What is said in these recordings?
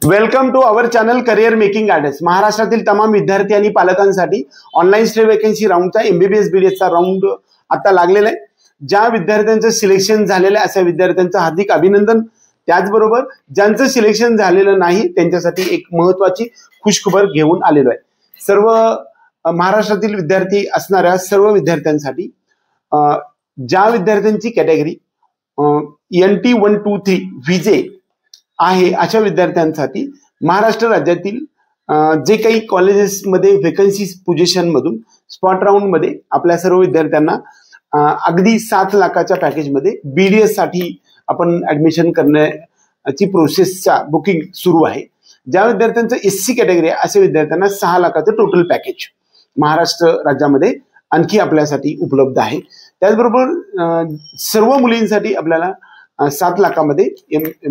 Welcome to our channel career making guidance. महाराष्ट्रातील तमाम विद्यार्थी आणि पालकांसाठी ऑनलाईन स्टेट वेकेन्सी राऊंडचा MBBS BDSचा राऊंड आता लागलेला आहे। ज्या विद्यार्थ्यांचं सिलेक्शन झालेलं आहे अशा विद्यार्थ्यांचं हार्दिक अभिनंदन। त्याचबरोबर ज्यांचं सिलेक्शन झालेलं नाही त्यांच्यासाठी एक महत्त्वाची खुशखबर घेऊन आलेलो आहे। सर्व महाराष्ट्रातील विद्यार्थी असणाऱ्या सर्व विद्यार्थ्यांसाठी ज्या विद्यार्थ्यांची कॅटेगरी NT 123 व्हीजे आहे अशा विद्यार्थ्यांसाठी महाराष्ट्र राज्यातील जे काही कॉलेजेसमध्ये वेकन्सी पोझिशन मधून स्पॉट राऊंड मध्ये आपल्या सर्व विद्यार्थ्यांना अगदी 7 लाखाच्या पॅकेजमध्ये BDS साठी आपण ऍडमिशन करण्याची प्रोसेसचा बुकिंग सुरू आहे। ज्या विद्यार्थ्यांचं SC कॅटेगरी आहे अशा विद्यार्थ्यांना 6 लाखाचं टोटल पॅकेज महाराष्ट्र राज्यामध्ये आणखी आपल्यासाठी उपलब्ध आहे। त्याचबरोबर सर्व मुलींसाठी आपल्याला 7 लाखामध्ये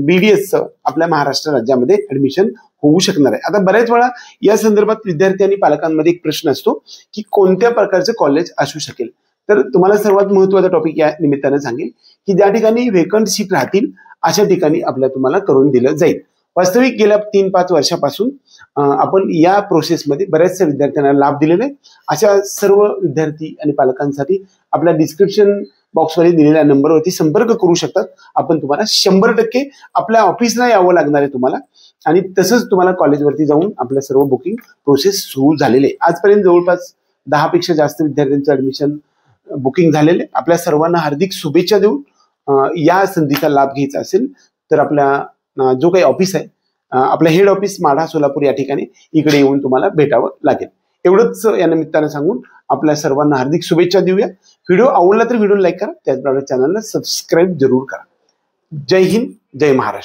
BDS आपल्या महाराष्ट्र राज्यामध्ये ऍडमिशन होऊ शकणार आहे। आता बऱ्याच वेळा या संदर्भात विद्यार्थी आणि पालकांमध्ये एक प्रश्न असतो की कोणत्या प्रकारचे कॉलेज असू शकेल। तर तुम्हाला सर्वात महत्त्वाचा टॉपिक या निमित्ताने सांगेल की ज्या ठिकाणी वेकंट सीट राहतील अशा ठिकाणी आपल्याला तुम्हाला करून दिलं जाईल। वास्तविक गेल्या 3-5 वर्षापासून आपण या प्रोसेसमध्ये बऱ्याचशा विद्यार्थ्यांना लाभ दिलेला आहे। अशा सर्व विद्यार्थी आणि पालकांसाठी आपल्या डिस्क्रिप्शन बॉक्समध्ये दिलेल्या नंबरवरती संपर्क करू शकतात। आपण तुम्हाला 100% आपल्या ऑफिसला यावं लागणार आहे तुम्हाला, आणि तसंच तुम्हाला कॉलेजवरती जाऊन आपल्या सर्व बुकिंग प्रोसेस सुरू झालेले आहे। आजपर्यंत जवळपास 10 पेक्षा जास्त विद्यार्थ्यांचं ऍडमिशन बुकिंग झालेले। आपल्या सर्वांना हार्दिक शुभेच्छा देऊन या संधीचा लाभ घ्यायचा असेल तर आपल्या जो काही ऑफिस आहे आपलं हेड ऑफिस माढा सोलापूर या ठिकाणी इकडे येऊन तुम्हाला भेटावं लागेल। एवढंच या निमित्तानं सांगून आपल्या सर्वांना हार्दिक शुभेच्छा देऊया। व्हिडिओ आवडला तर व्हिडिओ लाईक करा, त्याचप्रमाणे चॅनलला सबस्क्राईब जरूर करा। जय हिंद, जय महाराष्ट्र।